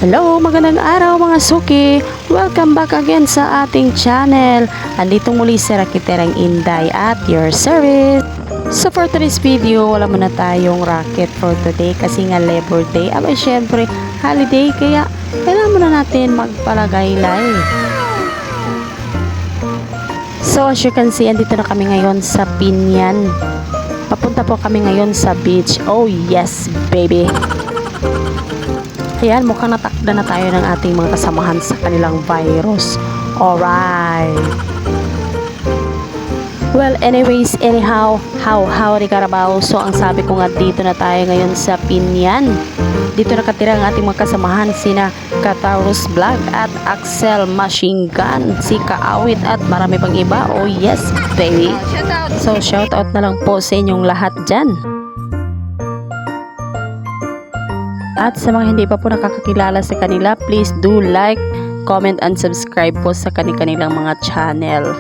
Hello, magandang araw mga suki! Welcome back again sa ating channel. Andito muli si Rakiterang Inday at your service. So for today's video, wala muna tayong racket for today kasi nga Labor Day. Abay syempre, holiday kaya kailangan muna natin magpalagay live. So as you can see, andito na kami ngayon sa Pinyan. Papunta po kami ngayon sa beach. Oh yes, baby! Ayan, mukhang natakda na tayo ng ating mga kasamahan sa kanilang virus. Alright. Well, anyways, anyhow, howdy Carabao. So, ang sabi ko nga, dito na tayo ngayon sa Pinyan. Dito nakatira ang ating mga kasamahan, sina Katarus Vlog at Axel Machine Gun, si Kaawit at marami pang iba. Oh yes, baby. So, shout out na lang po sa inyong lahat dyan. At sa mga hindi pa po nakakakilala sa kanila, please do like, comment, and subscribe po sa kanilang mga channel.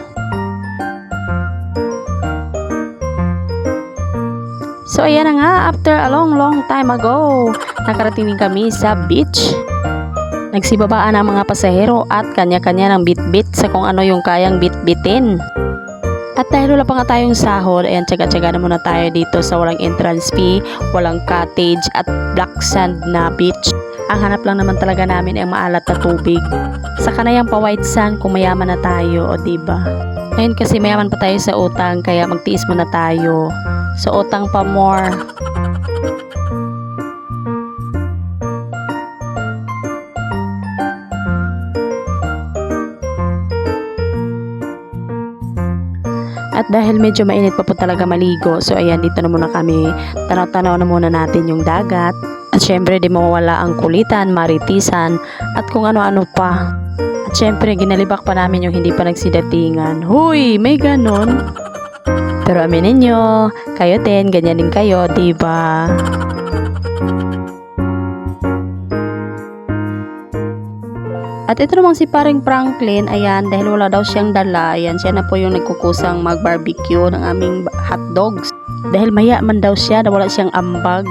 So ayan na nga, after a long time ago, nakarating din kami sa beach. Nagsibabaan ang mga pasahero at kanya-kanya ng bit-bit sa kung ano yung kayang bit-bitin. At dahil wala pa nga tayong sahod, ayan, tsaga-tsaga na muna tayo dito sa walang entrance fee, walang cottage at black sand na beach. Ang hanap lang naman talaga namin ay maalat na tubig. Saka na yung pa white sand kung mayaman na tayo, o diba? Ngayon kasi mayaman pa tayo sa utang, kaya magtiis muna tayo. Sa utang pa more. At dahil medyo mainit pa po talaga maligo, so ayan, dito na muna kami. Tanaw-tanaw na muna natin yung dagat. At syempre, di mawawala ang kulitan, maritisan, at kung ano-ano pa. At syempre, ginalibak pa namin yung hindi pa nagsidatingan. Huy, may ganon. Pero aminin nyo, kayo din, ganyan din kayo, diba? At ito namang si paring Franklin, ayan, dahil wala daw siyang dala, ayan, siya na po yung nagkukusang mag-barbecue ng aming hotdogs. Dahil maya man daw siya na wala siyang ambag.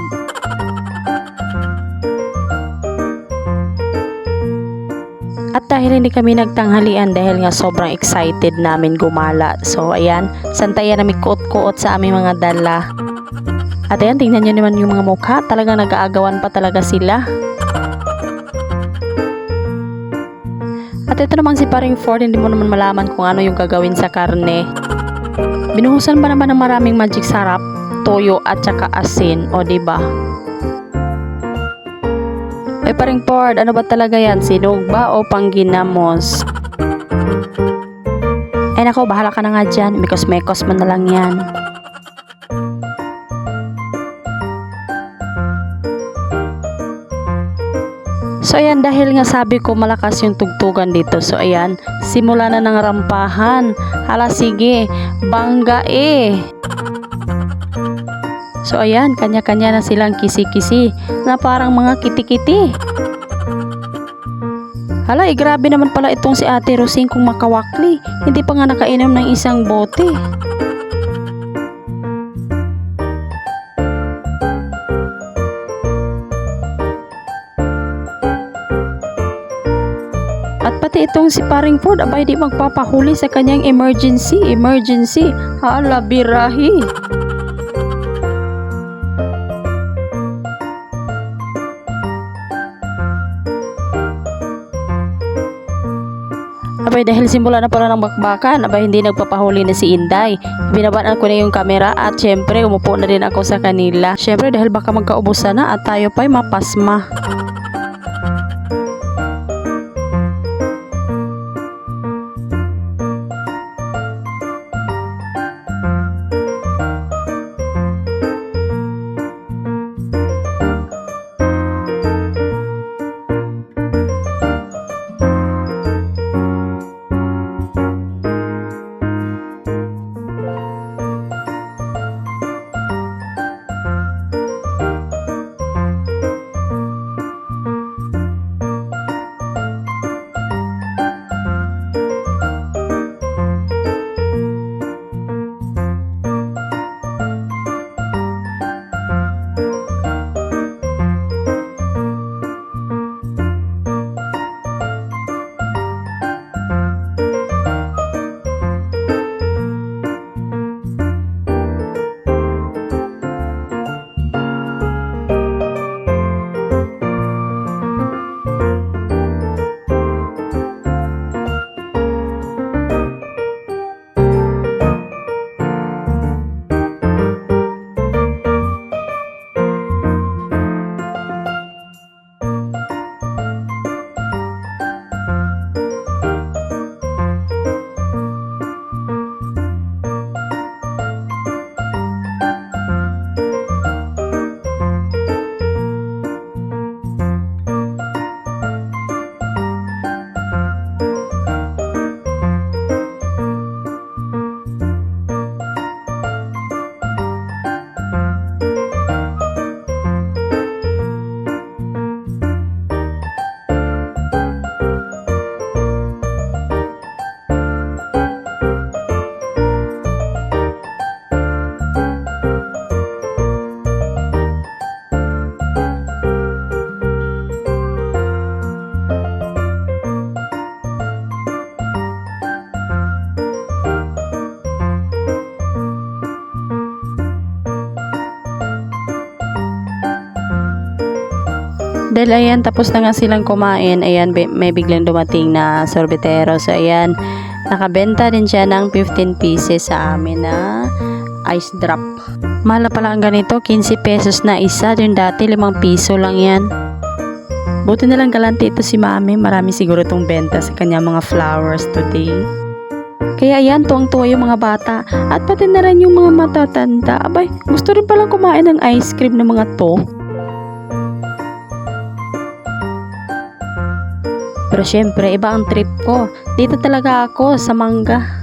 At dahil hindi kami nagtanghalian dahil nga sobrang excited namin gumala. So ayan, santayan namin kuot-kuot sa aming mga dala. At ayan, tingnan nyo naman yung mga mukha, talagang nag-aagawan pa talaga sila. At ito naman si paring Ford, hindi mo naman malaman kung ano yung gagawin sa karne. Binuhusan ba naman ng maraming magic sarap, toyo at saka asin, o diba? Ay paring Ford, ano ba talaga yan? Sinog ba o pangginamos? Ay nako, bahala ka na nga dyan, mekos-mekos mo na lang yan. So ayan, dahil nga sabi ko malakas yung tugtugan dito. So ayan, simula na ng rampahan. Hala sige, bangga eh. So ayan, kanya-kanya na silang kisi-kisi na parang mga kiti-kiti. Hala, grabe naman pala itong si Ate Rosing kung makawakli. Hindi pa nga nakainom ng isang bote. At pati itong si paring Ford, abay di magpapahuli sa kanyang emergency. Hala, birahi. Abay dahil simula na pala ng bakbakan, abay hindi nagpapahuli na si Inday. Binabaan ko na yung camera at syempre umupo na din ako sa kanila. Syempre dahil baka magkaubusan na at tayo pa'y mapasma. Dahil ayan, tapos na nga silang kumain, ayan, may biglang dumating na sorbetero. So ayan, nakabenta din siya ng 15 pieces sa amin na ice drop. Mahal na pala ang ganito, 15 pesos na isa. Yung dati 5 piso lang yan. Buti na lang galante ito si mami, marami siguro itong benta sa kanya mga flowers today. Kaya ayan, tuwang-tuwa yung mga bata at pati na rin yung mga matatanda. Abay, gusto rin palang kumain ng ice cream ng mga to. Pero syempre, iba ang trip ko. Dito talaga ako sa mangga.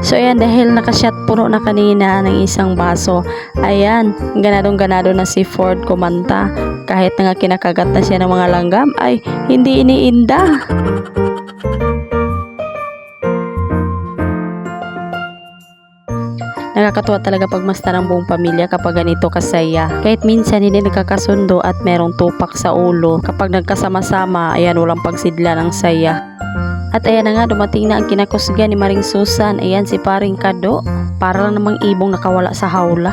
So ayan, dahil nakashot puno na kanina ng isang baso, ayan, ganadong-ganado na si Ford kumanta. Kahit na nga kinakagat na siya ng mga langgam, ay hindi iniinda. Nakakatuwa talaga pagmasta ng buong pamilya kapag ganito kasaya. Kahit minsan hindi nagkakasundo at merong tupak sa ulo, kapag nagkasama-sama, ayan, walang pagsidla ng saya. At ayan na nga, dumating na ang kinakusga ni Maring Susan. Ayan, si Paring Kado. Para lang namang ibong nakawala sa hawla.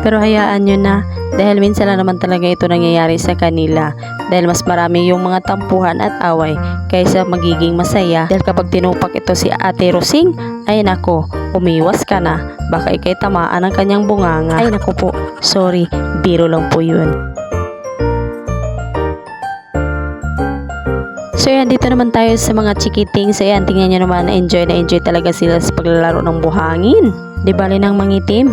Pero hayaan nyo na, dahil minsan lang naman talaga ito nangyayari sa kanila. Dahil mas marami yung mga tampuhan at away kaysa magiging masaya. Dahil kapag tinupak ito si Ate Rosing, ay nako, umiwas ka na. Baka ikay tamaan ng kanyang bunganga. Ay nako po, sorry, biro lang po yun. So yan, dito naman tayo sa mga chikiting. So yan, tingnan nyo naman, na enjoy talaga sila sa paglalaro ng buhangin. Di bali ng mangitim.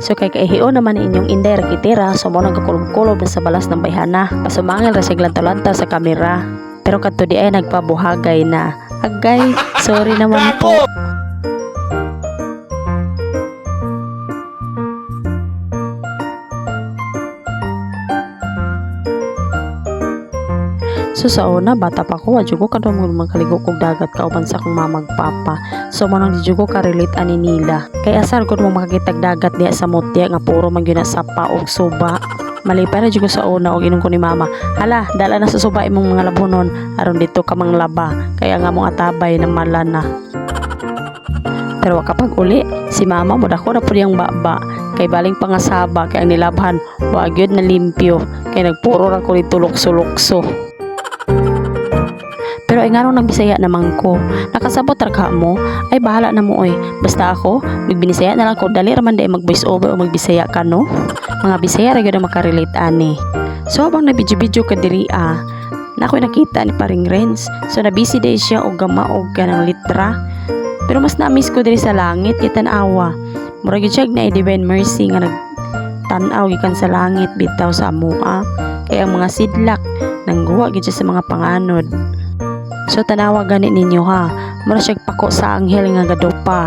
So kay kaihiyo naman inyong inday rakitira, so mo nagkakulob-kulob na sa balas ng bayhana. Pasumangil ra sig lantaw-lantaw sa kamera. Pero kadto di ay nagpabuhagay na. Agay, sorry naman po. So sa una, bata pa ko, adyo ko kada mo magkaligo kog dagat kauban sa akong mamagpapa. So manang di ko ka-relate ani nila. Kay asar ko mo makakitag dagat diya sa mutya nga puro man gyud sa pa og suba. Malipay na ko sa una og inom ko ni mama. Hala, dala na sa suba imong mga labunon aron dito ka mang laba. Kaya nga mong atabay na malana. Pero kapag uli, si mama mo dako na pud yang baba. Kay baling pangasaba kay ang nilabhan wa gyud na limpyo. Kay nagpuro ra ko dito lukso-lukso. Pero ay nga nung nagbisaya naman ko, nakasabot ra ka mo, ay bahala na mo oy. Basta ako, magbinisaya na lang ko, dali raman day mag voice over o magbisaya ka no. Mga bisaya ra gyud makarelate ani. So habang nabidyo-bidyo ka diri na ako'y nakita ni Paring Renz. So nabisi day siya og gamaog ka ng litra. Pero mas na-miss ko diri sa langit, itan-awa. Murag gyud na divine mercy nga nagtan-aw gikan sa langit bitaw sa amua. Kaya ang mga sidlak nangguwa gyud sa mga panganod. So tanawa gani ninyo ha. Mura siya pako sa anghel nga gadupa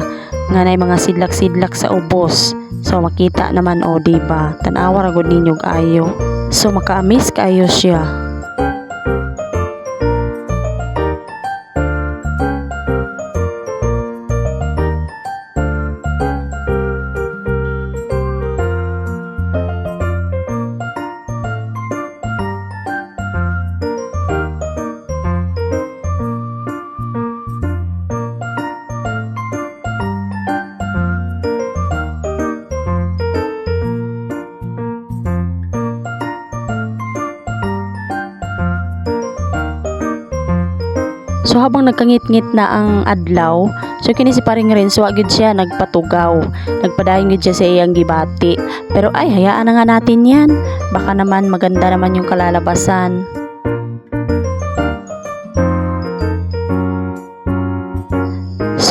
nga nay mga sidlak-sidlak sa ubos. So makita naman o diba. Tanawa ra gud ninyo ayo. So maka-amaze kaayo siya. So habang nagkangit-ngit na ang adlaw, so kini si paring Renzo agad siya nagpatugaw. Nagpadayon gid siya sa iyang gibati. Pero ay hayaan na nga natin 'yan. Baka naman maganda naman yung kalalabasan.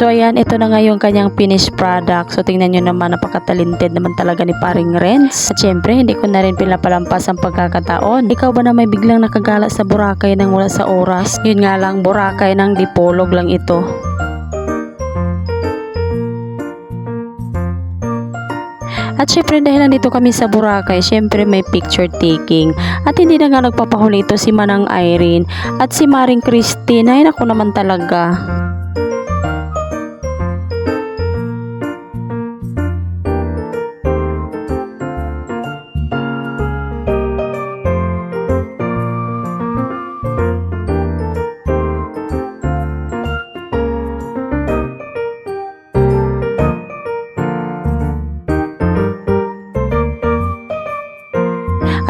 So ayan, ito na nga yung kanyang finished product. So tingnan nyo naman, napaka-talented naman talaga ni paring Renz. At syempre, hindi ko na rin pinapalampas ang pagkakataon. Ikaw ba na may biglang nakagala sa Boracay nang wala sa oras? Yun nga lang, Boracay ng Dipolog lang ito. At syempre dahil nandito kami sa Boracay, syempre may picture taking. At hindi na nga nagpapahuli ito si Manang Irene at si Maring Christine. Ay naku naman talaga.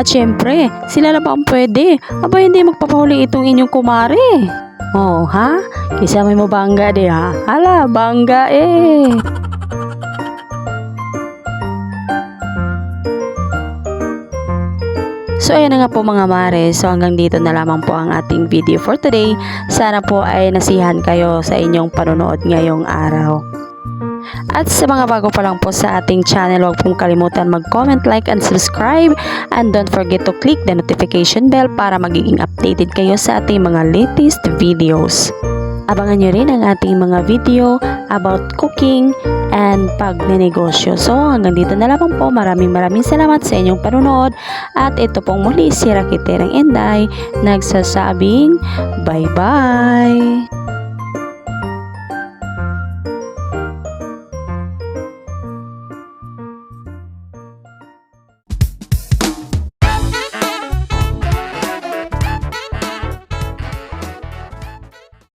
At syempre, sila na ba ang pwede? Aba, hindi magpapahuli itong inyong kumare. Oh, ha? Kisa may mo bangga di ha? Hala, bangga eh. So ayan na nga po mga mare, so hanggang dito na lamang po ang ating video for today. Sana po ay nasihan kayo sa inyong panonood ngayong araw. At sa mga bago pa lang po sa ating channel, huwag pong kalimutan mag-comment, like, and subscribe. And don't forget to click the notification bell para magiging updated kayo sa ating mga latest videos. Abangan nyo rin ang ating mga video about cooking and pagnenegosyo. So hanggang dito na lamang po. Maraming salamat sa inyong panonood. At ito pong muli si Rakiterang Inday nagsasabing bye-bye!